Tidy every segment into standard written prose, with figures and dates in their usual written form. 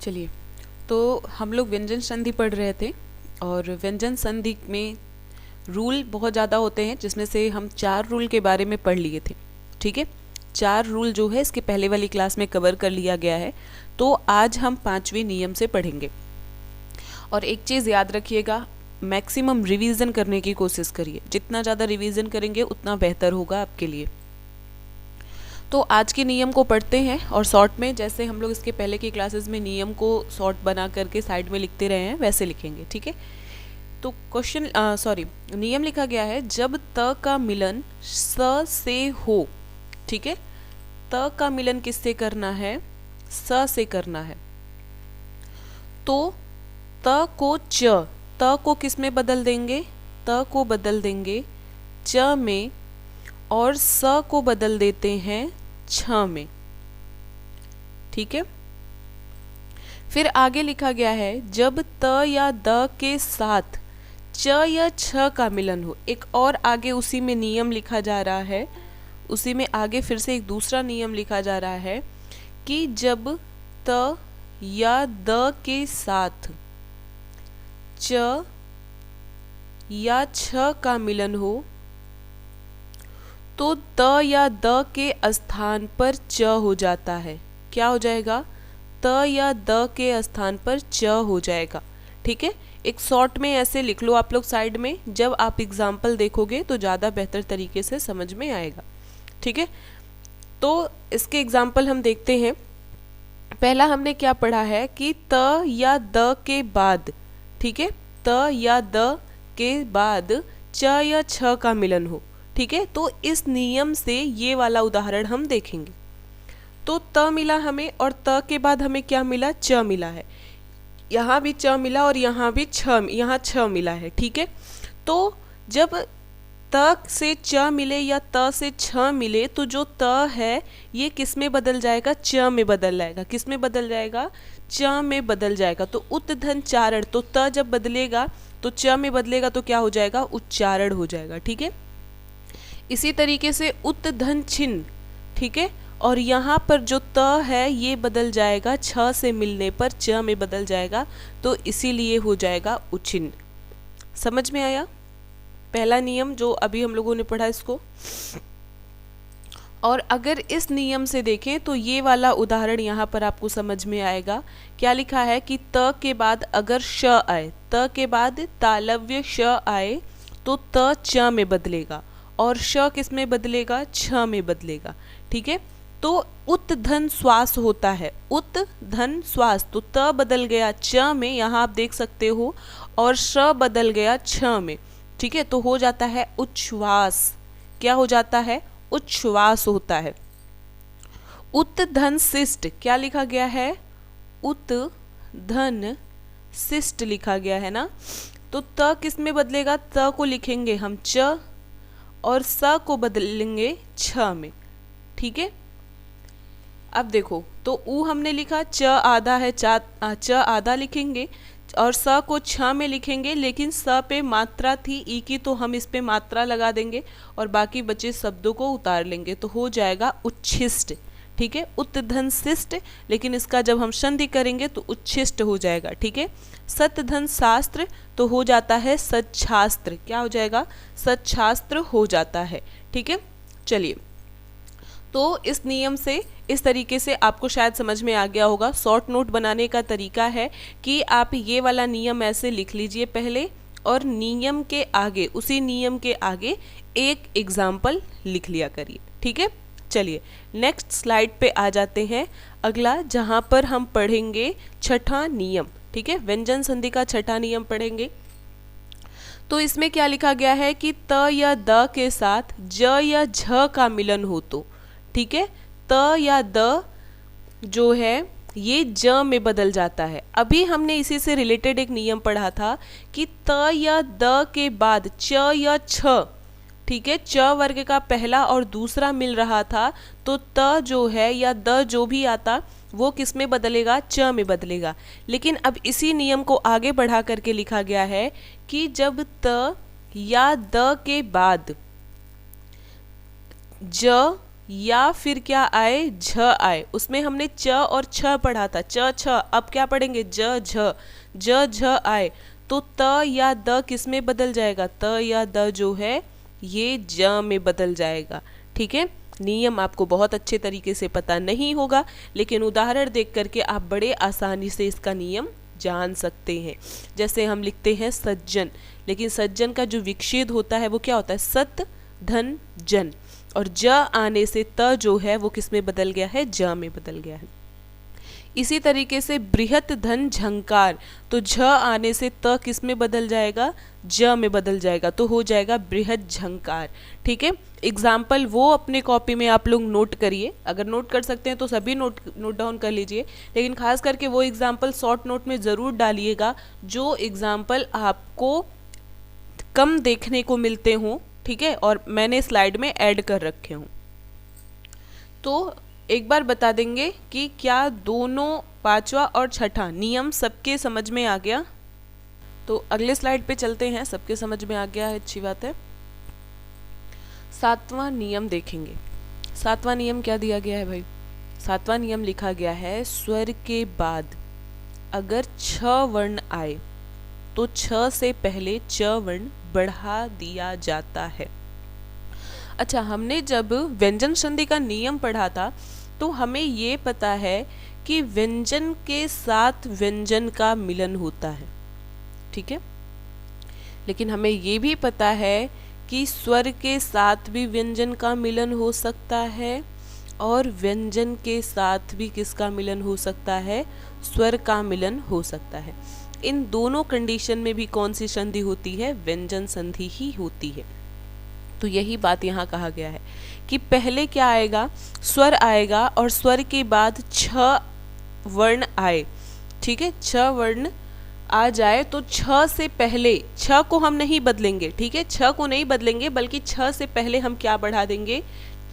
चलिए, तो हम लोग व्यंजन संधि पढ़ रहे थे और व्यंजन संधि में रूल बहुत ज़्यादा होते हैं, जिसमें से हम 4 रूल के बारे में पढ़ लिए थे। ठीक है, 4 रूल जो है इसके पहले वाली क्लास में कवर कर लिया गया है। तो आज हम 5वें नियम से पढ़ेंगे। और एक चीज़ याद रखिएगा, मैक्सिमम रिवीजन करने की कोशिश करिए। जितना ज़्यादा रिवीजन करेंगे उतना बेहतर होगा आपके लिए। तो आज के नियम को पढ़ते हैं और शॉर्ट में, जैसे हम लोग इसके पहले की क्लासेस में नियम को शॉर्ट बना करके साइड में लिखते रहे हैं, वैसे लिखेंगे। ठीक है, तो नियम लिखा गया है, जब त का मिलन स से हो। ठीक है, त का मिलन किससे करना है? स से करना है। तो त को च, त को किस में बदल देंगे? त को बदल देंगे च में, और स को बदल देते हैं छ में। ठीक है, फिर आगे लिखा गया है, जब त या द के साथ च या छ का मिलन हो। एक और आगे उसी में नियम लिखा जा रहा है, उसी में आगे फिर से एक दूसरा नियम लिखा जा रहा है कि जब त या द के साथ च या छ का मिलन हो तो त या द के स्थान पर च हो जाता है। क्या हो जाएगा? त या द के स्थान पर च हो जाएगा। ठीक है, एक शॉर्ट में ऐसे लिख लो आप लोग साइड में, जब आप एग्जाम्पल देखोगे तो ज़्यादा बेहतर तरीके से समझ में आएगा। ठीक है, तो इसके एग्जाम्पल हम देखते हैं। पहला हमने क्या पढ़ा है कि त या द के बाद, ठीक है, त या द के बाद च या छ का मिलन हो। ठीक है, तो इस नियम से ये वाला उदाहरण हम देखेंगे। तो त मिला हमें और त के बाद हमें क्या मिला? च मिला है। यहाँ भी च मिला और यहाँ भी यहाँ छ मिला है। ठीक है, तो जब त से च मिले या त से छ मिले तो जो त है ये किस में बदल जाएगा? च में बदल जाएगा। किस में बदल जाएगा? च में बदल जाएगा। तो उत धन चारण, तो त जब बदलेगा तो च में बदलेगा तो क्या हो जाएगा? उच्चारण हो जाएगा। ठीक है, इसी तरीके से उत धन छिन्न। ठीक है, और यहाँ पर जो त है ये बदल जाएगा, छ से मिलने पर च में बदल जाएगा, तो इसीलिए हो जाएगा उच्छिन्न। समझ में आया पहला नियम जो अभी हम लोगों ने पढ़ा इसको? और अगर इस नियम से देखें तो ये वाला उदाहरण यहाँ पर आपको समझ में आएगा। क्या लिखा है कि त के बाद अगर श आए, त के बाद तालव्य श आए तो त च में बदलेगा और श किस में बदलेगा? छ में बदलेगा। ठीक है, तो उत धन श्वास होता है, उत धन श्वास, तो त बदल गया च में, यहाँ आप देख सकते हो, और श बदल गया छ में। ठीक है, तो हो जाता है उच्छ्वास। क्या हो जाता है? उच्छ्वास होता है। उत धन शिष्ट, क्या लिखा गया है? उत धन शिष्ट लिखा गया है ना। तो त किस में बदलेगा? त को लिखेंगे हम च और स को बदलेंगे छ में। ठीक है, अब देखो, तो ऊ हमने लिखा, च आधा है, च आधा लिखेंगे और स को छ में लिखेंगे, लेकिन स पे मात्रा थी ई की तो हम इस पे मात्रा लगा देंगे और बाकी बचे शब्दों को उतार लेंगे, तो हो जाएगा उच्छिष्ट। ठीक है, उत्धन शिष्ट, लेकिन इसका जब हम संधि करेंगे तो उच्छिष्ट हो जाएगा। ठीक है, सतधन शास्त्र तो हो जाता है सच्छास्त्र। क्या हो जाएगा? सच्छास्त्र हो जाता है। ठीक है, चलिए, तो इस नियम से इस तरीके से आपको शायद समझ में आ गया होगा। शॉर्ट नोट बनाने का तरीका है कि आप ये वाला नियम ऐसे लिख लीजिए पहले, और नियम के आगे, उसी नियम के आगे एक एग्जाम्पल लिख लिया करिए। ठीक है, चलिए नेक्स्ट स्लाइड पे आ जाते हैं। अगला जहाँ पर हम पढ़ेंगे छठा नियम। ठीक है, व्यंजन संधि का छठा नियम पढ़ेंगे। तो इसमें क्या लिखा गया है कि त या द के साथ ज या झ का मिलन हो तो, ठीक है, त या द जो है ये ज में बदल जाता है। अभी हमने इसी से रिलेटेड एक नियम पढ़ा था कि त या द के बाद च या छ, ठीक है, च वर्ग का पहला और दूसरा मिल रहा था, तो त जो है या द जो भी आता वो किस में बदलेगा? च में बदलेगा। लेकिन अब इसी नियम को आगे बढ़ा करके लिखा गया है कि जब त या द के बाद ज या फिर क्या आए, झ आए। उसमें हमने च और छ पढ़ा था, च छ, अब क्या पढ़ेंगे, ज झ, ज झ आए तो त या द किस में बदल जाएगा, त या द जो है ये ज में बदल जाएगा। ठीक है, नियम आपको बहुत अच्छे तरीके से पता नहीं होगा, लेकिन उदाहरण देख करके आप बड़े आसानी से इसका नियम जान सकते हैं। जैसे हम लिखते हैं सज्जन, लेकिन सज्जन का जो विच्छेद होता है वो क्या होता है, सत धन जन, और ज आने से त जो है वो किस में बदल गया है, ज में बदल गया है। इसी तरीके से बृहत धन झंकार, तो झ आने से त किस में बदल जाएगा, ज में बदल जाएगा, तो हो जाएगा बृहत झंकार। ठीक है, एग्जाम्पल वो अपने कॉपी में आप लोग नोट करिए, अगर नोट कर सकते हैं तो सभी नोट डाउन कर लीजिए, लेकिन खास करके वो एग्जाम्पल शॉर्ट नोट में ज़रूर डालिएगा जो एग्जाम्पल आपको कम देखने को मिलते हों। ठीक है, और मैंने स्लाइड में ऐड कर रखे हूँ। तो एक बार बता देंगे कि क्या दोनों पांचवा और छठा नियम सबके समझ में आ गया। तो अगले स्लाइड पे चलते हैं, सबके समझ में आ गया है, अच्छी बात है। सातवां नियम देखेंगे। सातवां नियम क्या दिया गया है भाई, सातवां नियम लिखा गया है स्वर के बाद अगर छ वर्ण आए तो छ से पहले च वर्ण बढ़ा दिया जाता है। अच्छा, हमने जब व्यंजन संधि का नियम पढ़ा था तो हमें ये पता है कि व्यंजन के साथ व्यंजन का मिलन होता है। ठीक है, लेकिन हमें ये भी पता है कि स्वर के साथ भी व्यंजन का मिलन हो सकता है और व्यंजन के साथ भी किसका मिलन हो सकता है, स्वर का मिलन हो सकता है। इन दोनों कंडीशन में भी कौन सी संधि होती है, व्यंजन संधि ही होती है। तो यही बात यहाँ कहा गया है कि पहले क्या आएगा, स्वर आएगा और स्वर के बाद छ वर्ण आए। ठीक है, छ वर्ण आ जाए तो छ से पहले, छ को हम नहीं बदलेंगे, ठीक है, छ को नहीं बदलेंगे, बल्कि छ से पहले हम क्या बढ़ा देंगे,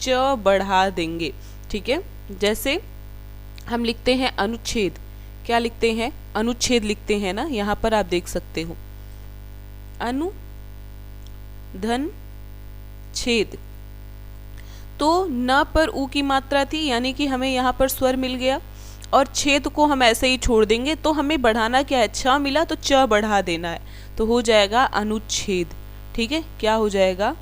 च बढ़ा देंगे। ठीक है, जैसे हम लिखते हैं अनुच्छेद, क्या लिखते हैं, अनुच्छेद लिखते हैं ना, यहाँ पर आप देख सकते हो अनु धन छेद, तो न पर उ की मात्रा थी, यानी कि हमें यहाँ पर स्वर मिल गया, और छेद को हम ऐसे ही छोड़ देंगे, तो हमें बढ़ाना क्या है, छ मिला तो च बढ़ा देना है, तो हो जाएगा अनुच्छेद। ठीक है, क्या हो जाएगा,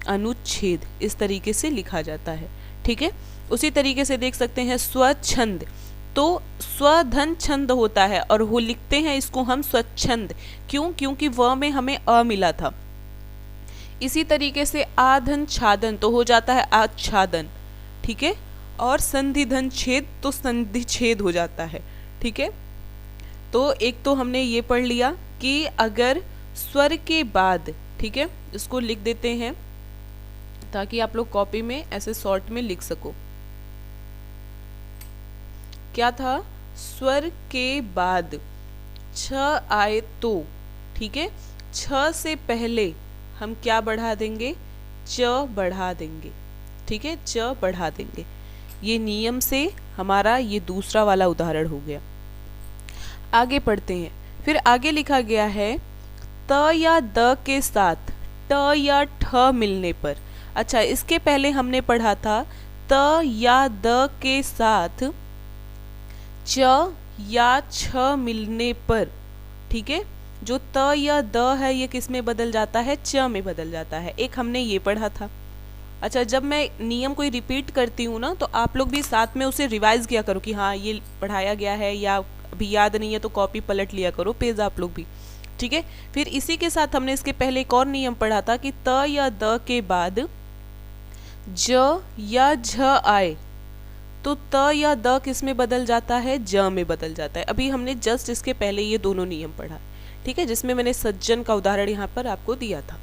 अनुच्छेद, इस तरीके से लिखा जाता है। ठीक है, उसी तरीके से देख सकते हैं स्वच्छंद, तो स्वधन छंद होता है और वो लिखते हैं इसको हम स्वच्छंद, क्यों, क्योंकि व में हमें अ मिला था। इसी तरीके से आधन छादन तो हो जाता है आच्छादन। ठीक है, और संधि धन छेद तो संधि छेद हो जाता है। ठीक है, तो एक तो हमने ये पढ़ लिया कि अगर स्वर के बाद, ठीक है, इसको लिख देते हैं ताकि आप लोग कॉपी में ऐसे शॉर्ट में लिख सको। क्या था, स्वर के बाद छ आए तो, ठीक है, छ से पहले हम क्या बढ़ा देंगे, च बढ़ा देंगे। ठीक है, च बढ़ा देंगे। ये नियम से हमारा ये दूसरा वाला उदाहरण हो गया। आगे पढ़ते हैं, फिर आगे लिखा गया है त या द के साथ ट या ठ मिलने पर। अच्छा, इसके पहले हमने पढ़ा था त या द के साथ च या छ मिलने पर। ठीक है, जो त या द है ये किस में बदल जाता है, च में बदल जाता है। एक हमने ये पढ़ा था। अच्छा, जब मैं नियम कोई रिपीट करती हूँ ना, तो आप लोग भी साथ में उसे रिवाइज किया करो कि हाँ ये पढ़ाया गया है, या अभी याद नहीं है तो कॉपी पलट लिया करो, पेज आप लोग भी। ठीक है, फिर इसी के साथ हमने इसके पहले एक और नियम पढ़ा था कि त या द के बाद ज या झ आए तो त या द किस में बदल जाता है, ज में बदल जाता है। अभी हमने जस्ट इसके पहले ये दोनों नियम पढ़ा, ठीक है, जिसमें मैंने सज्जन का उदाहरण यहाँ पर आपको दिया था।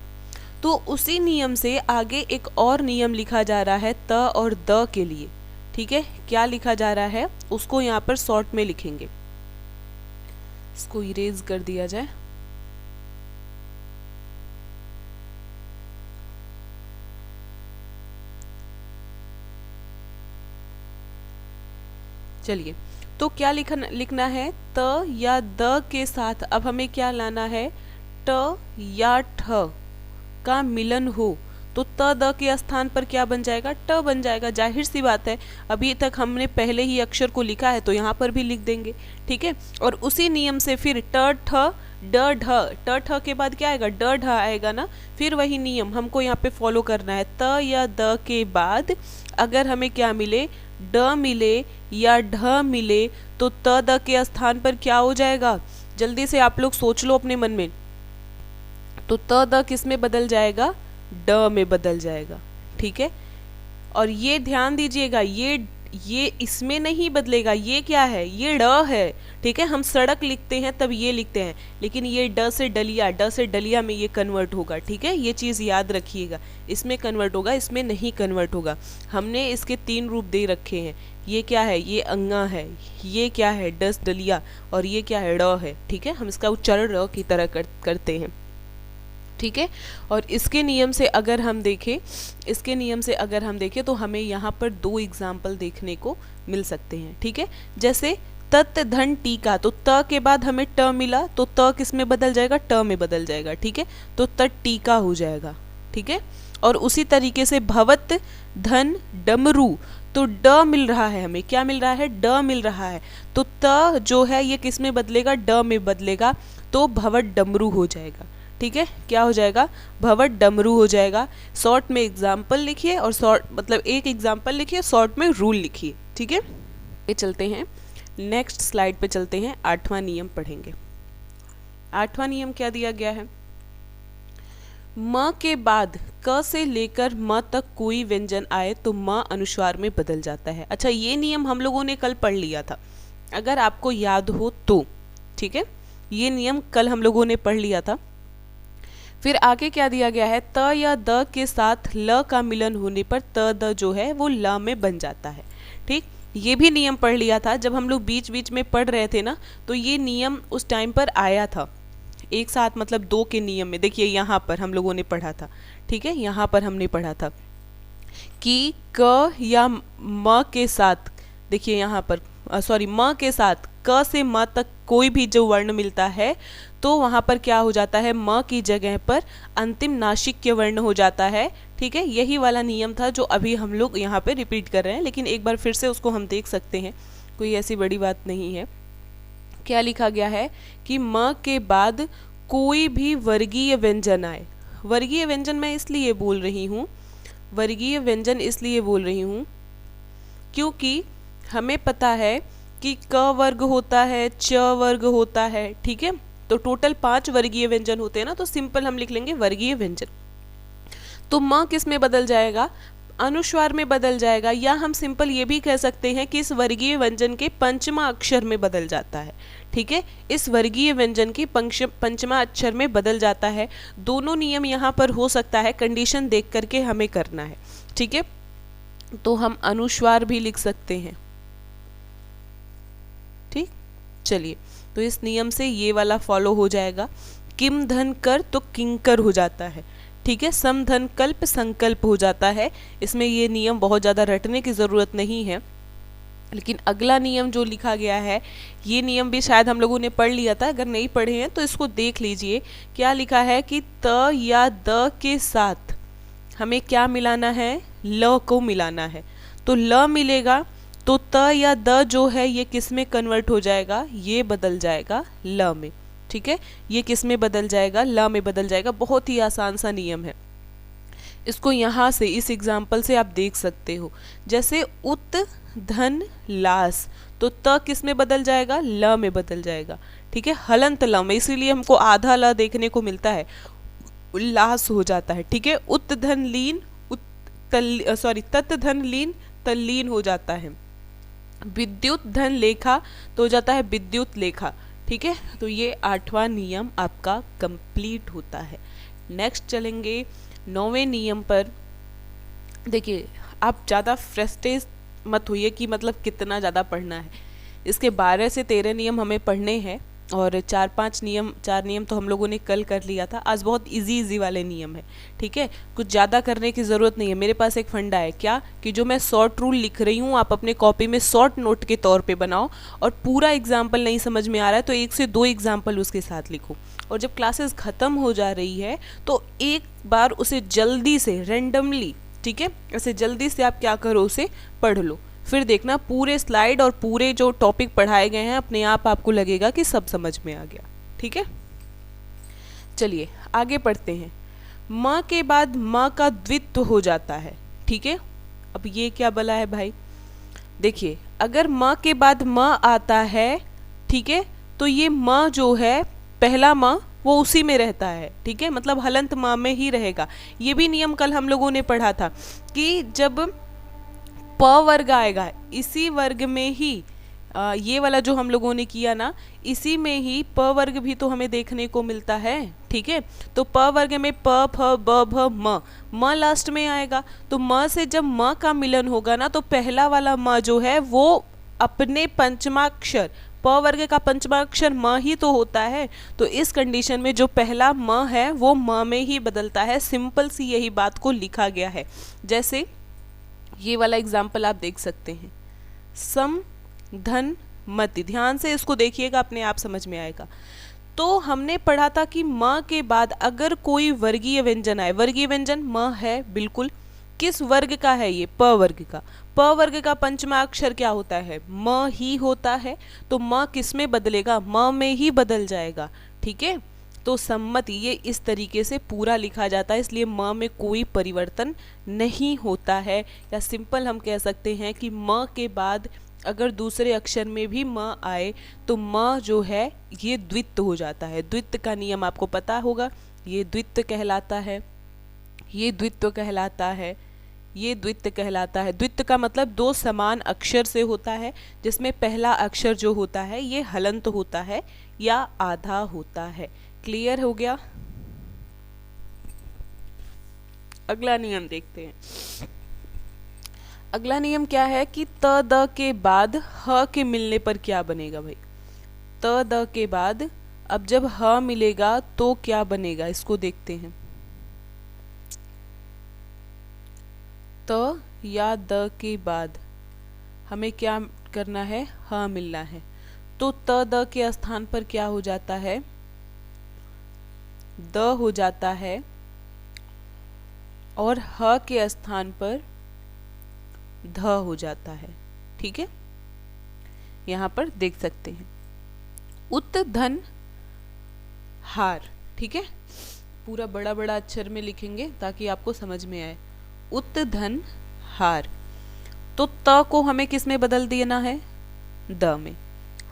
तो उसी नियम से आगे एक और नियम लिखा जा रहा है त और द के लिए। ठीक है, क्या लिखा जा रहा है उसको यहाँ पर शॉर्ट में लिखेंगे। इसको इरेज कर दिया जाए। चलिए, तो क्या लिखना है, त या द के साथ अब हमें क्या लाना है, ट या ठ का मिलन हो तो त द के स्थान पर क्या बन जाएगा, ट बन जाएगा। जाहिर सी बात है, अभी तक हमने पहले ही अक्षर को लिखा है तो यहाँ पर भी लिख देंगे, ठीक है। और उसी नियम से फिर ट ठ ड ढ, ट ठ के बाद क्या आएगा, ड ढ आएगा ना। फिर वही नियम हमको यहाँ पे फॉलो करना है। त या द के बाद अगर हमें क्या मिले, ड मिले या ढ मिले, तो त द के स्थान पर क्या हो जाएगा, जल्दी से आप लोग सोच लो अपने मन में। तो त द किस में बदल जाएगा, ड में बदल जाएगा, ठीक है। और ये ध्यान दीजिएगा, ये इसमें नहीं बदलेगा, ये क्या है, ये ड है, ठीक है। हम सड़क लिखते हैं तब ये लिखते हैं, लेकिन ये ड से डलिया, ड से डलिया में ये कन्वर्ट होगा, ठीक है। ये चीज़ याद रखिएगा, इसमें कन्वर्ट होगा, इसमें नहीं कन्वर्ट होगा। हमने इसके 3 रूप दे रखे हैं। ये क्या है, ये अंगा है, ये क्या है, डस डलिया, और ये क्या है, ड है, ठीक है। हम इसका उच्चारण र की तरह करते हैं, ठीक है। और इसके नियम से अगर हम देखें, इसके नियम से अगर हम देखें तो हमें यहाँ पर 2 एग्जाम्पल देखने को मिल सकते हैं, ठीक है। जैसे तत् धन टीका, तो त के बाद हमें ट मिला, तो त किस में बदल जाएगा, ट में बदल जाएगा, ठीक है। तो तत् टीका हो जाएगा, ठीक है। और उसी तरीके से भवत धन डमरू, तो ड मिल रहा है, हमें क्या मिल रहा है, ड मिल रहा है। तो त जो है ये किस में बदलेगा, ड में बदलेगा, तो भवत डमरू हो जाएगा, ठीक है। क्या हो जाएगा, भवट डमरू हो जाएगा। शॉर्ट में एग्जाम्पल लिखिए, और शॉर्ट मतलब एक एग्जाम्पल लिखिए, शॉर्ट में रूल लिखिए, ठीक है। ये चलते हैं नेक्स्ट स्लाइड पे चलते हैं, 8वां नियम पढ़ेंगे। 8वां नियम क्या दिया गया है, म के बाद क से लेकर म तक कोई व्यंजन आए तो म अनुस्वार में बदल जाता है। अच्छा, ये नियम हम लोगों ने कल पढ़ लिया था, अगर आपको याद हो तो, ठीक है। ये नियम कल हम लोगों ने पढ़ लिया था। फिर आगे क्या दिया गया है, त या द के साथ ल का मिलन होने पर त द जो है वो ल में बन जाता है, ठीक। ये भी नियम पढ़ लिया था जब हम लोग बीच बीच में पढ़ रहे थे ना, तो ये नियम उस टाइम पर आया था एक साथ, मतलब 2 के नियम में। देखिए यहाँ पर हम लोगों ने पढ़ा था, ठीक है। यहाँ पर हमने पढ़ा था कि क या म के साथ, देखिए यहाँ पर सॉरी म के साथ क से म तक कोई भी जो वर्ण मिलता है तो वहाँ पर क्या हो जाता है, म की जगह पर अंतिम नासिक्य वर्ण हो जाता है, ठीक है। यही वाला नियम था जो अभी हम लोग यहाँ पे रिपीट कर रहे हैं, लेकिन एक बार फिर से उसको हम देख सकते हैं, कोई ऐसी बड़ी बात नहीं है। क्या लिखा गया है कि म के बाद कोई भी वर्गीय व्यंजन आए। वर्गीय व्यंजन मैं इसलिए बोल रही हूँ, वर्गीय व्यंजन इसलिए बोल रही हूँ क्योंकि हमें पता है कि क वर्ग होता है, च वर्ग होता है, ठीक है। तो टोटल 5 वर्गीय व्यंजन होते हैं ना, तो सिंपल हम लिख लेंगे वर्गीय व्यंजन। तो म किस में बदल जाएगा, अनुस्वार में बदल जाएगा, या हम सिंपल ये भी कह सकते हैं कि इस वर्गीय व्यंजन के पंचमा अक्षर में बदल जाता है, ठीक है। इस वर्गीय व्यंजन के पंचमा अक्षर में बदल जाता है। दोनों नियम यहाँ पर हो सकता है, कंडीशन देख करके हमें करना है, ठीक है। तो हम अनुस्वार भी लिख सकते हैं, ठीक। चलिए, तो इस नियम से ये वाला फॉलो हो जाएगा। किम धन कर तो किंकर हो जाता है, ठीक है। सम धन कल्प संकल्प हो जाता है। इसमें ये नियम बहुत ज़्यादा रटने की ज़रूरत नहीं है, लेकिन अगला नियम जो लिखा गया है, ये नियम भी शायद हम लोगों ने पढ़ लिया था, अगर नहीं पढ़े हैं तो इसको देख लीजिए। क्या लिखा है कि त या द के साथ हमें क्या मिलाना है, ल को मिलाना है। तो ल मिलेगा तो त या द जो है ये किस में कन्वर्ट हो जाएगा, ये बदल जाएगा ल में, ठीक है। ये किस में बदल जाएगा, ल में बदल जाएगा। बहुत ही आसान सा नियम है, इसको यहाँ से इस एग्जाम्पल से आप देख सकते हो। जैसे उत धन लास, तो त किस में बदल जाएगा, ल में बदल जाएगा, ठीक है। हलंत ल में, इसीलिए हमको आधा ल देखने को मिलता है, उल्लास हो जाता है, ठीक है। उत धन लीन तत् धन लीन तल्लीन हो जाता है। विद्युत धन लेखा तो हो जाता है विद्युत लेखा, ठीक है। तो ये 8वां नियम आपका कंप्लीट होता है। नेक्स्ट चलेंगे 9वें नियम पर। देखिए, आप ज़्यादा फ्रस्ट्रेट मत होइए कि मतलब कितना ज़्यादा पढ़ना है। इसके 12 से 13 नियम हमें पढ़ने हैं, और चार नियम तो हम लोगों ने कल कर लिया था। आज बहुत इजी वाले नियम है, ठीक है, कुछ ज़्यादा करने की ज़रूरत नहीं है। मेरे पास एक फंडा है क्या कि जो मैं शॉर्ट रूल लिख रही हूँ आप अपने कॉपी में शॉर्ट नोट के तौर पे बनाओ, और पूरा एग्जाम्पल नहीं समझ में आ रहा है तो 1 से 2 एग्जाम्पल उसके साथ लिखो, और जब क्लासेस ख़त्म हो जा रही है तो एक बार उसे जल्दी से रेंडमली, ठीक है, ऐसे जल्दी से आप क्या करो, उसे पढ़ लो। फिर देखना पूरे स्लाइड और पूरे जो टॉपिक पढ़ाए गए हैं अपने आप आपको लगेगा कि सब समझ में आ गया, ठीक है। चलिए आगे पढ़ते हैं। म के बाद म का द्वित्व हो जाता है, ठीक है। अब ये क्या बला है भाई, देखिए अगर म के बाद म आता है, ठीक है, तो ये म जो है पहला म वो उसी में रहता है, ठीक है, मतलब हलंत म में ही रहेगा। ये भी नियम कल हम लोगों ने पढ़ा था कि जब प वर्ग आएगा इसी वर्ग में ही ये वाला जो हम लोगों ने किया ना, इसी में ही प वर्ग भी तो हमें देखने को मिलता है, ठीक है। तो प वर्ग में प फ ब भ म लास्ट में आएगा, तो म से जब म का मिलन होगा ना तो पहला वाला म जो है वो अपने पंचमाक्षर, प वर्ग का पंचमाक्षर म ही तो होता है, तो इस कंडीशन में जो पहला म है वो म में ही बदलता है। सिंपल सी यही बात को लिखा गया है। जैसे ये वाला एग्जाम्पल आप देख सकते हैं, सम धन मति, ध्यान से इसको देखिएगा, अपने आप समझ में आएगा। तो हमने पढ़ा था कि म के बाद अगर कोई वर्गीय व्यंजन आए, वर्गीय व्यंजन म है बिल्कुल, किस वर्ग का है ये, प वर्ग का। प वर्ग का पंचमा अक्षर क्या होता है, म ही होता है, तो म किस में बदलेगा, म में ही बदल जाएगा, ठीक है। तो सम्मति ये इस तरीके से पूरा लिखा जाता है, इसलिए म में कोई परिवर्तन नहीं होता है। या सिंपल हम कह सकते हैं कि म के बाद अगर दूसरे अक्षर में भी म आए तो म जो है ये द्वित्व हो जाता है। द्वित्व का नियम आपको पता होगा, ये द्वित्व कहलाता है, ये द्वित्व कहलाता है, ये द्वित्व कहलाता है। द्वित्व का मतलब दो समान अक्षर से होता है, जिसमें पहला अक्षर जो होता है ये हलंत होता है या आधा होता है। क्लियर हो गया। अगला नियम देखते हैं। अगला नियम क्या है कि त द के बाद ह के मिलने पर क्या बनेगा भाई, त द के बाद अब जब ह मिलेगा तो क्या बनेगा, इसको देखते हैं। त या द के बाद हमें क्या करना है, ह मिलना है, तो त द के स्थान पर क्या हो जाता है, द हो जाता है, और ह के स्थान पर ध हो जाता है, ठीक है। यहाँ पर देख सकते हैं उत धन हार, ठीक है, पूरा बड़ा बड़ा अक्षर में लिखेंगे ताकि आपको समझ में आए। उत धन हार, तो त को हमें किस में बदल देना है, द में।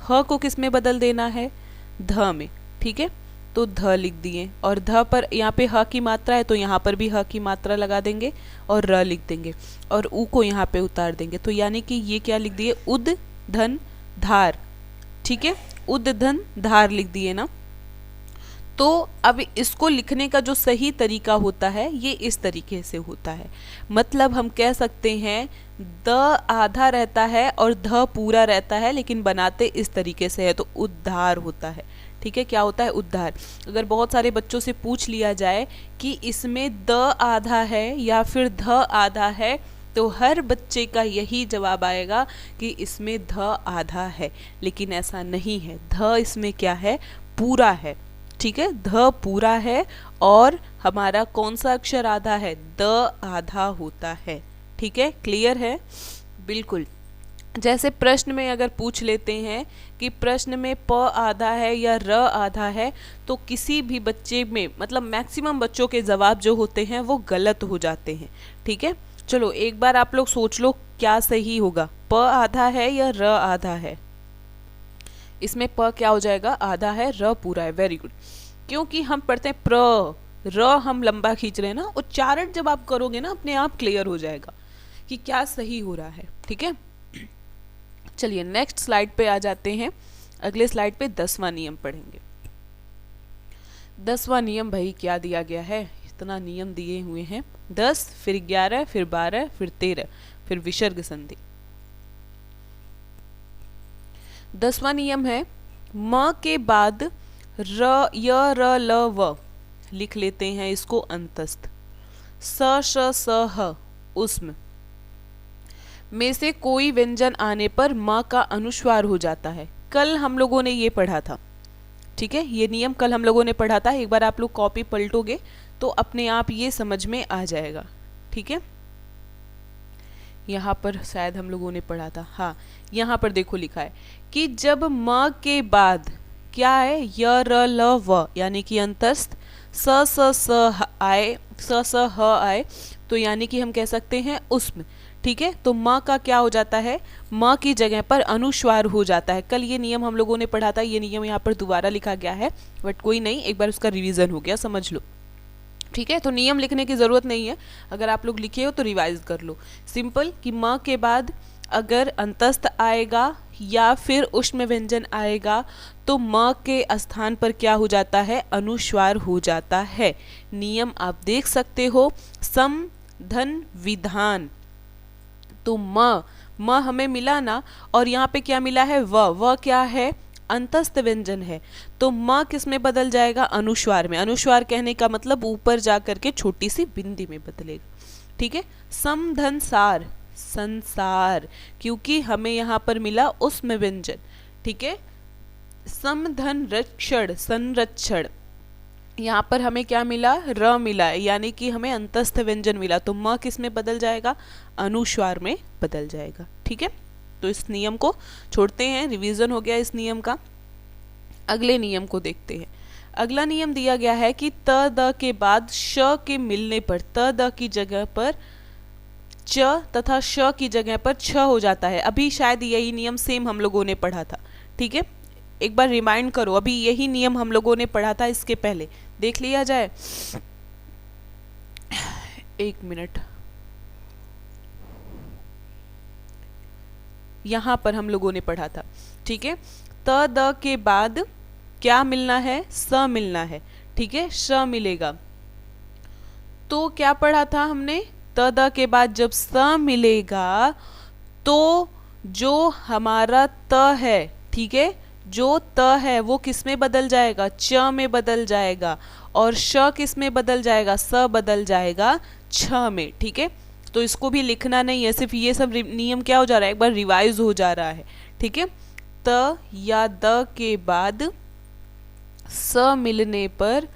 ह को किस में बदल देना है, ध में, ठीक है। तो ध लिख दिए, और ध पर यहाँ पे ह की मात्रा है तो यहाँ पर भी ह की मात्रा लगा देंगे और र लिख देंगे, और उ को यहाँ पे उतार देंगे। तो यानी कि ये क्या लिख दिए, उद धन धार, ठीक है, उद धन धार लिख दिए ना। तो अब इसको लिखने का जो सही तरीका होता है ये इस तरीके से होता है, मतलब हम कह सकते हैं द आधा रहता है और ध पूरा रहता है, लेकिन बनाते इस तरीके से है तो उद्धार होता है, ठीक है। क्या होता है, उद्धार। अगर बहुत सारे बच्चों से पूछ लिया जाए कि इसमें द आधा है या फिर ध आधा है, तो हर बच्चे का यही जवाब आएगा कि इसमें ध आधा है, लेकिन ऐसा नहीं है, ध इसमें क्या है, पूरा है, ठीक है, ध पूरा है। और हमारा कौन सा अक्षर आधा है, द आधा होता है, ठीक है। क्लियर है, बिल्कुल। जैसे प्रश्न में अगर पूछ लेते हैं कि प्रश्न में प आधा है या र आधा है, तो किसी भी बच्चे में, मतलब मैक्सिमम बच्चों के जवाब जो होते हैं वो गलत हो जाते हैं, ठीक है। चलो एक बार आप लोग सोच लो क्या सही होगा, प आधा है या र आधा है। इसमें प क्या हो जाएगा, आधा है, र पूरा है। Very good. क्योंकि हम पढ़ते हैं प्र, र हम लंबा खींच रहे हैं ना, उच्चारण जब आप करोगे ना अपने आप क्लियर हो जाएगा कि क्या सही हो रहा है, ठीक है। चलिए नेक्स्ट स्लाइड पे आ जाते हैं। अगले स्लाइड पे 10वां नियम पढ़ेंगे। 10वां नियम भाई क्या दिया गया है, इतना नियम दिए हुए हैं, 10 फिर 11 फिर 12 फिर 13 फिर विसर्ग संधि। 10वां नियम है म के बाद र य र ल व लिख लेते हैं इसको अंतस्थ। स श स ह उस्म में से कोई व्यंजन आने पर म का अनुस्वार हो जाता है। कल हम लोगों ने ये पढ़ा था, ठीक है, ये नियम कल हम लोगों ने पढ़ा था। एक बार आप लोग कॉपी पलटोगे तो अपने आप ये समझ में आ जाएगा, ठीक है। यहाँ पर शायद हम लोगों ने पढ़ा था, हाँ, यहाँ पर देखो लिखा है कि जब म के बाद क्या है, य र ल व यानी कि अंतस्थ स स स आए, स स ह आए, तो यानी कि हम कह सकते हैं उस्म, ठीक है। तो म का क्या हो जाता है, म की जगह पर अनुस्वार हो जाता है। कल ये नियम हम लोगों ने पढ़ा था, ये नियम यहाँ पर दोबारा लिखा गया है, बट कोई नहीं, एक बार उसका रिवीजन हो गया, समझ लो, ठीक है। तो नियम लिखने की ज़रूरत नहीं है, अगर आप लोग लिखे हो तो रिवाइज कर लो। सिंपल कि म के बाद अगर अंतस्थ आएगा या फिर उष्म व्यंजन आएगा तो म के स्थान पर क्या हो जाता है, अनुस्वार हो जाता है। नियम आप देख सकते हो, सम धन विधान। तो म हमें मिला ना, और यहाँ पे क्या मिला है, व क्या है, अंतस्थ व्यंजन है। तो म किस में बदल जाएगा, अनुस्वार में। अनुस्वार कहने का मतलब ऊपर जा करके छोटी सी बिंदी में बदलेगा, ठीक है। सम धन सार संसार, क्योंकि हमें यहाँ पर मिला उस्म व्यंजन, ठीक है। सम धन रक्षण संरक्षण, यहाँ पर हमें क्या मिला, र मिला है, यानी कि हमें अंतस्थ व्यंजन मिला। तो म किस में बदल जाएगा, अनुस्वार में बदल जाएगा, ठीक है। तो इस नियम को छोड़ते हैं, रिवीजन हो गया इस नियम का। अगले नियम को देखते हैं। अगला नियम दिया गया है कि त द के बाद श के मिलने पर त द की जगह पर च तथा श की जगह पर छ हो जाता है। अभी शायद यही नियम सेम हम लोगों ने पढ़ा था, ठीक है। एक बार रिमाइंड करो, अभी यही नियम हम लोगों ने पढ़ा था, इसके पहले देख लिया जाए। एक मिनट, यहाँ पर हम लोगों ने पढ़ा था, ठीक है। त द के बाद क्या मिलना है, स मिलना है, ठीक है, श मिलेगा। तो क्या पढ़ा था हमने, त द के बाद जब स मिलेगा तो जो हमारा त है, ठीक है, जो त है वो किस में बदल जाएगा, च में बदल जाएगा, और श किस में बदल जाएगा, स बदल जाएगा छ में, ठीक है। तो इसको भी लिखना नहीं है, सिर्फ ये सब नियम क्या हो जा रहा है, एक बार रिवाइज हो जा रहा है, ठीक है। त या द के बाद स मिलने पर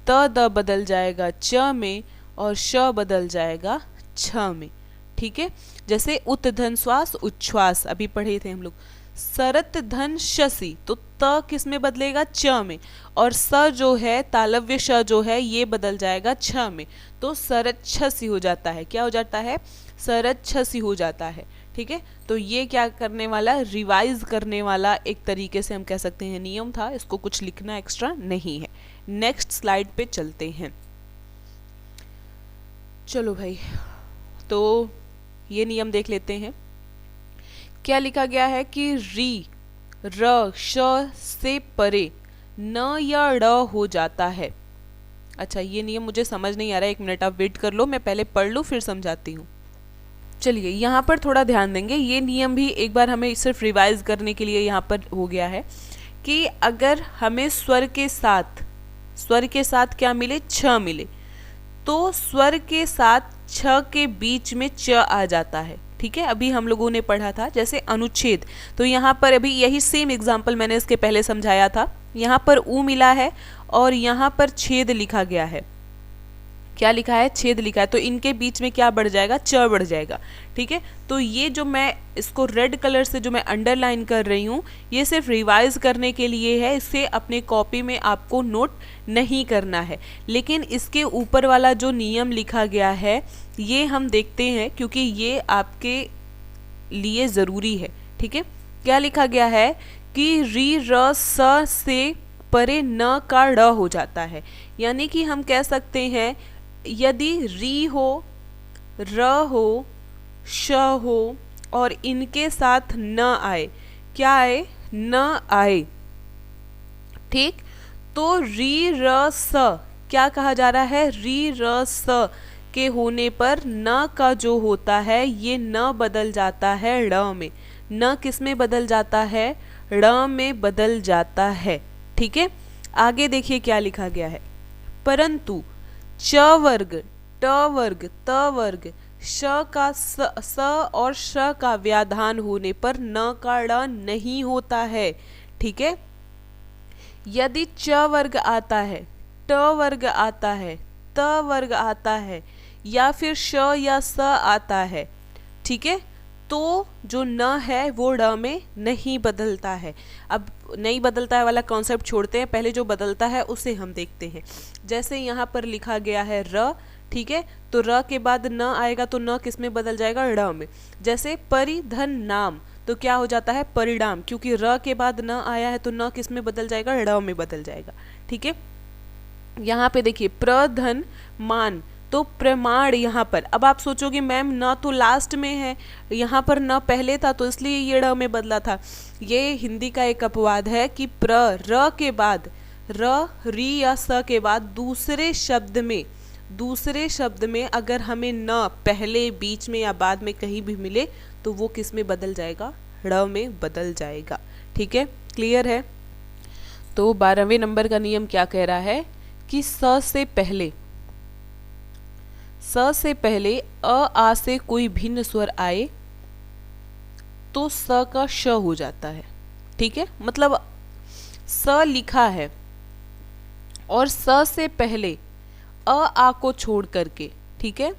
त द बदल जाएगा च में और श बदल जाएगा छ में, ठीक है। जैसे उत धन श्वास उच्छ्वास अभी पढ़े थे हम लोग। सरत धन शसी, तो त किस में बदलेगा, च में, और स जो है तालव्य श जो है ये बदल जाएगा छ में, तो सरच्छसी हो जाता है। क्या हो जाता है, सरच्छसी हो जाता है, ठीक है। तो ये क्या करने वाला, रिवाइज करने वाला एक तरीके से हम कह सकते हैं नियम था, इसको कुछ लिखना एक्स्ट्रा नहीं है। नेक्स्ट स्लाइड पे चलते हैं। चलो भाई, तो ये नियम देख लेते हैं। क्या लिखा गया है कि री र श से परे न या ड़ हो जाता है। अच्छा, ये नियम मुझे समझ नहीं आ रहा है, एक मिनट आप वेट कर लो, मैं पहले पढ़ लूँ फिर समझाती हूँ। चलिए यहाँ पर थोड़ा ध्यान देंगे, ये नियम भी एक बार हमें सिर्फ रिवाइज करने के लिए यहाँ पर हो गया है कि अगर हमें स्वर के साथ क्या मिले, छ मिले, तो स्वर के साथ छ के बीच में च आ जाता है, ठीक है। अभी हम लोगों ने पढ़ा था जैसे अनुच्छेद, तो यहाँ पर अभी यही सेम एग्जाम्पल मैंने इसके पहले समझाया था। यहाँ पर ऊ मिला है और यहाँ पर छेद लिखा गया है। क्या लिखा है, छेद लिखा है, तो इनके बीच में क्या बढ़ जाएगा, च बढ़ जाएगा, ठीक है। तो ये जो मैं इसको रेड कलर से जो मैं अंडरलाइन कर रही हूँ, ये सिर्फ रिवाइज करने के लिए है, इसे अपने कॉपी में आपको नोट नहीं करना है। लेकिन इसके ऊपर वाला जो नियम लिखा गया है ये हम देखते हैं, क्योंकि ये आपके लिए ज़रूरी है, ठीक है। क्या लिखा गया है कि री र स से परे न का ड़ हो जाता है, यानी कि हम कह सकते हैं यदि री हो, र हो, श हो और इनके साथ न आए, क्या आए, न आए, ठीक, तो री र स क्या कहा जा रहा है, री र स के होने पर न का जो होता है ये न बदल जाता है ड़ में। न किस में बदल जाता है, ड़ में बदल जाता है। ठीक है, आगे देखिए क्या लिखा गया है। परंतु च वर्ग, ट वर्ग, त वर्ग, श का स और श का व्याधान होने पर न का ड़ नहीं होता है। ठीक है, यदि च वर्ग आता है, ट वर्ग आता है, त वर्ग आता है या फिर श या स आता है, ठीक है, तो जो न है वो ड़ में नहीं बदलता है। अब नहीं बदलता है वाला कॉन्सेप्ट छोड़ते हैं, पहले जो बदलता है उसे हम देखते हैं। जैसे यहाँ पर लिखा गया है र, ठीक है, तो र के बाद न आएगा तो न किस में बदल जाएगा, ड़ में। जैसे परिधन नाम, तो क्या हो जाता है, परिणाम, क्योंकि र के बाद न आया है तो न किस में बदल जाएगा, ड़ में बदल जाएगा। ठीक है, यहाँ पे देखिए प्रधन मान, तो प्रमाण यहाँ पर। अब आप सोचोगे मैम न तो लास्ट में है, यहाँ पर न पहले था तो इसलिए ये ड़ में बदला था। ये हिंदी का एक अपवाद है कि र के बाद, र री या स के बाद दूसरे शब्द में अगर हमें न पहले, बीच में या बाद में कहीं भी मिले तो वो किस में बदल जाएगा, ड़ में बदल जाएगा। ठीक है, क्लियर है। तो 12वें नंबर का नियम क्या कह रहा है कि स से पहले अ आ से कोई भिन्न स्वर आए तो स का श हो जाता है। ठीक है, मतलब स लिखा है और स से पहले अ आ को छोड़ करके, ठीक है,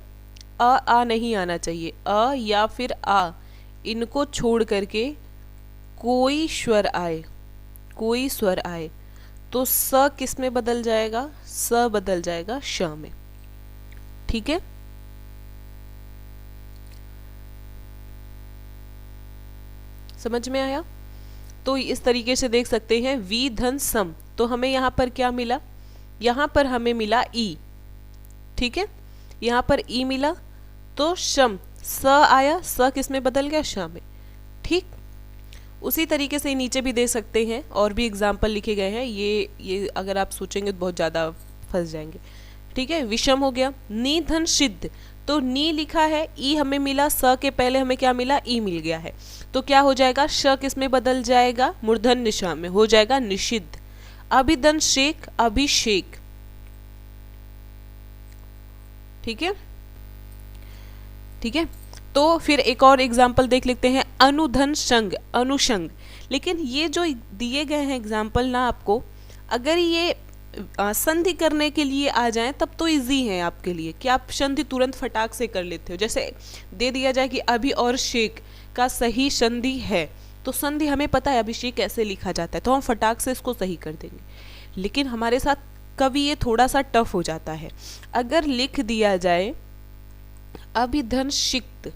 अ आ नहीं आना चाहिए, अ या फिर आ, इनको छोड़ करके कोई स्वर आए तो स किस में बदल जाएगा, स बदल जाएगा श में। ठीक है, समझ में आया। तो इस तरीके से देख सकते हैं वी धन सम, तो हमें यहाँ पर क्या मिला, यहाँ पर हमें मिला ई। ठीक है, यहाँ पर ई मिला तो शम, स आया, स किस में बदल गया, श में। ठीक, उसी तरीके से नीचे भी दे सकते हैं, और भी एग्जाम्पल लिखे गए हैं। ये अगर आप सोचेंगे तो बहुत ज़्यादा फंस जाएंगे। ठीक है, विषम हो गया। नी धन सिद्ध, तो नी लिखा है, ई हमें मिला, स के पहले हमें क्या मिला, ई मिल गया है, तो क्या हो जाएगा, श किस में बदल जाएगा, मूर्धन निशा में, हो जाएगा निषिद्ध। अभिधन शेख, अभिषेक। ठीक है, ठीक है, तो फिर एक और एग्जाम्पल देख लेते हैं, अनुधन संग, अनुषंग। लेकिन ये जो दिए गए हैं एग्जाम्पल ना आपको, अगर ये संधि करने के लिए आ जाएं तब तो इजी है आपके लिए कि आप संधि तुरंत फटाक से कर लेते हो। जैसे दे दिया जाए कि अभी और शेख का सही संधि है, तो संधि हमें पता है अभिषेक कैसे लिखा जाता है, तो हम फटाक से इसको सही कर देंगे। लेकिन हमारे साथ कभी ये थोड़ा सा टफ हो जाता है। अगर लिख दिया जाए अभिधन सिक्त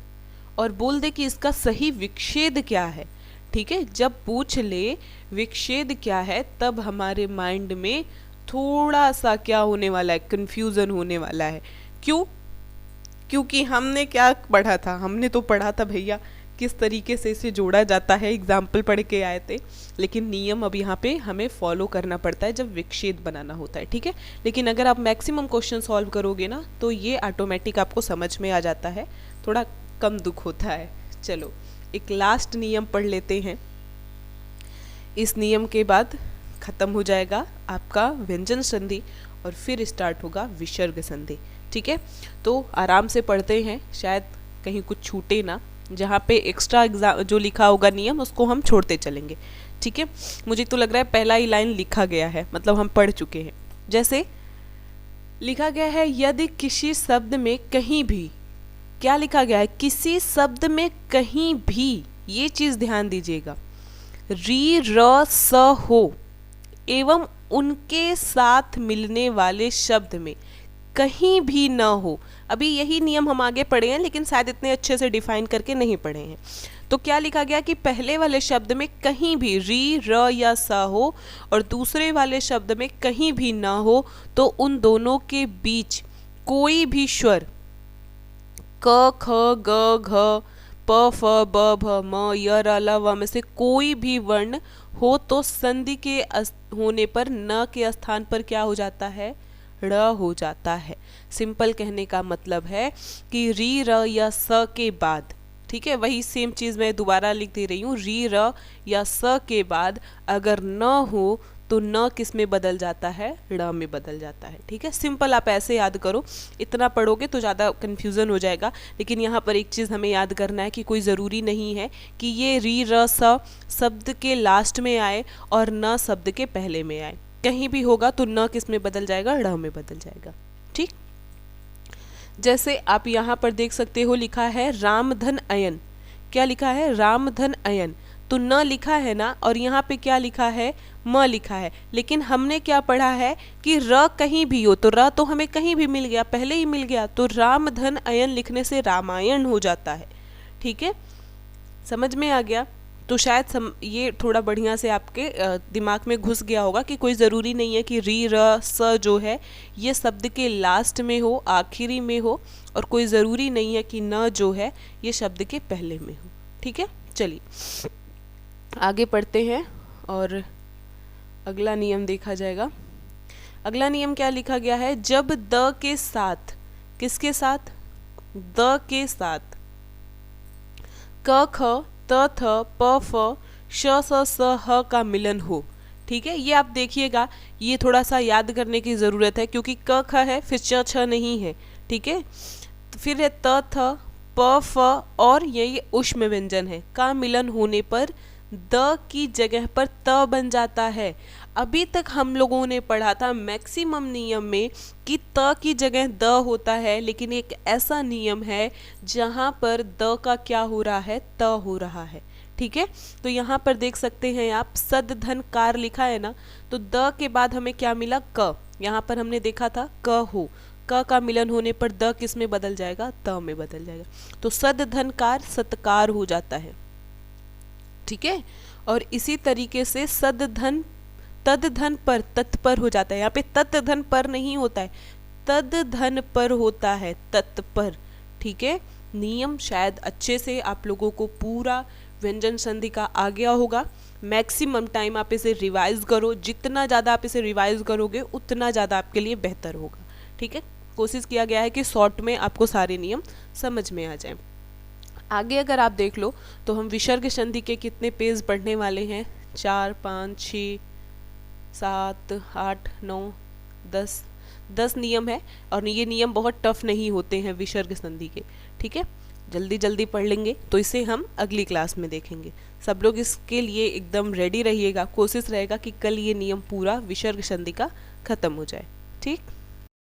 और बोल दे कि इसका सही विच्छेद क्या है, ठीक है, जब पूछ ले विच्छेद क्या है, तब हमारे माइंड में थोड़ा सा क्या होने वाला है, कंफ्यूजन होने वाला है। क्यों? क्योंकि हमने क्या पढ़ा था, हमने तो पढ़ा था भैया किस तरीके से इसे जोड़ा जाता है, एग्जाम्पल पढ़ के आए थे, लेकिन नियम अब यहाँ पे हमें फॉलो करना पड़ता है जब विच्छेद बनाना होता है। ठीक है, लेकिन अगर आप मैक्सिमम क्वेश्चन सॉल्व करोगे ना तो ये ऑटोमेटिक आपको समझ में आ जाता है, थोड़ा कम दुख होता है। चलो एक लास्ट नियम पढ़ लेते हैं, इस नियम के बाद खत्म हो जाएगा आपका व्यंजन संधि और फिर स्टार्ट होगा विसर्ग संधि। ठीक है, तो आराम से पढ़ते हैं, शायद कहीं कुछ छूटे ना, जहाँ पे एक्स्ट्रा एग्जाम जो लिखा होगा नियम उसको हम छोड़ते चलेंगे। ठीक है, मुझे तो लग रहा है पहला ही लाइन लिखा गया है, मतलब हम पढ़ चुके हैं। जैसे लिखा गया है, यदि किसी शब्द में कहीं भी, क्या लिखा गया है, किसी शब्द में कहीं भी, ये चीज़ ध्यान दीजिएगा, री र स हो एवं उनके साथ मिलने वाले शब्द में कहीं भी न हो। अभी यही नियम हम आगे पढ़े हैं, लेकिन शायद इतने अच्छे से डिफाइन करके नहीं पढ़े हैं। तो क्या लिखा गया कि पहले वाले शब्द में कहीं भी री र या सा हो और दूसरे वाले शब्द में कहीं भी ना हो, तो उन दोनों के बीच कोई भी स्वर क ख ग घ प फ ब भ म य र ल व में से कोई भी वर्ण हो तो संधि के होने पर न के स्थान पर क्या हो जाता है, ड़ हो जाता है। सिंपल कहने का मतलब है कि री र या स के बाद, ठीक ठीक है, वही सेम चीज़ मैं दोबारा लिख दे रही हूँ। री र या स के बाद अगर न हो तो न किस में बदल जाता है, ड़ में बदल जाता है। ठीक है, सिंपल आप ऐसे याद करो, इतना पढ़ोगे तो ज़्यादा कन्फ्यूज़न हो जाएगा। लेकिन यहाँ पर एक चीज़ हमें याद करना है कि कोई ज़रूरी नहीं है कि ये री र स शब्द के लास्ट में आए और न शब्द के पहले में आए। कहीं भी होगा तो न किस में बदल जाएगा, ड़ में बदल जाएगा। ठीक, जैसे आप यहाँ पर देख सकते हो लिखा है रामधन अयन। क्या लिखा है, रामधन अयन, तो न लिखा है ना, और यहाँ पे क्या लिखा है, म लिखा है। लेकिन हमने क्या पढ़ा है कि र कहीं भी हो तो र तो हमें कहीं भी मिल गया, पहले ही मिल गया, तो रामधन अयन लिखने से रामायण हो जाता है। ठीक है, समझ में आ गया। तो शायद ये थोड़ा बढ़िया से आपके दिमाग में घुस गया होगा कि कोई ज़रूरी नहीं है कि री र स जो है ये शब्द के लास्ट में हो, आखिरी में हो, और कोई ज़रूरी नहीं है कि न जो है ये शब्द के पहले में हो। ठीक है, चलिए आगे पढ़ते हैं और अगला नियम देखा जाएगा। अगला नियम क्या लिखा गया है, जब द के साथ, किसके साथ, द के साथ क ख त थ प फ श स स ह का मिलन हो। ठीक है, ये आप देखिएगा, ये थोड़ा सा याद करने की ज़रूरत है क्योंकि क ख है फिर च छ नहीं है। ठीक है, फिर है त थ प फ और ये उष्म व्यंजन है, का मिलन होने पर द की जगह पर त बन जाता है। अभी तक हम लोगों ने पढ़ा था मैक्सिमम नियम में कि त की जगह द होता है, लेकिन एक ऐसा नियम है जहाँ पर द का क्या हो रहा है, त हो रहा है। ठीक है, तो यहाँ पर देख सकते हैं आप सद धन कार लिखा है ना, तो द के बाद हमें क्या मिला, क। यहाँ पर हमने देखा था क हो, क का मिलन होने पर द किस में बदल जाएगा, त में बदल जाएगा, तो सद धन कार सत्कार हो जाता है। ठीक है, और इसी तरीके से सद धन तद धन पर तत्पर हो जाता है। यहाँ पे तत् धन पर नहीं होता है, तद धन पर होता है, तत्पर। ठीक है, नियम शायद अच्छे से आप लोगों को पूरा व्यंजन संधि का आ गया होगा। मैक्सिमम टाइम आप इसे रिवाइज करो, जितना ज़्यादा आप इसे रिवाइज करोगे उतना ज़्यादा आपके लिए बेहतर होगा। ठीक है, कोशिश किया गया है कि शॉर्ट में आपको सारे नियम समझ में आ जाएं। आगे अगर आप देख लो तो हम विसर्ग संधि के कितने पेज पढ़ने वाले हैं, 4, 5, 6, 7, 8, 9, 10 नियम है, और ये नियम बहुत टफ नहीं होते हैं विसर्ग संधि के। ठीक है, जल्दी जल्दी पढ़ लेंगे तो इसे हम अगली क्लास में देखेंगे। सब लोग इसके लिए एकदम रेडी रहिएगा, कोशिश रहेगा कि कल ये नियम पूरा विसर्ग संधि का खत्म हो जाए। ठीक।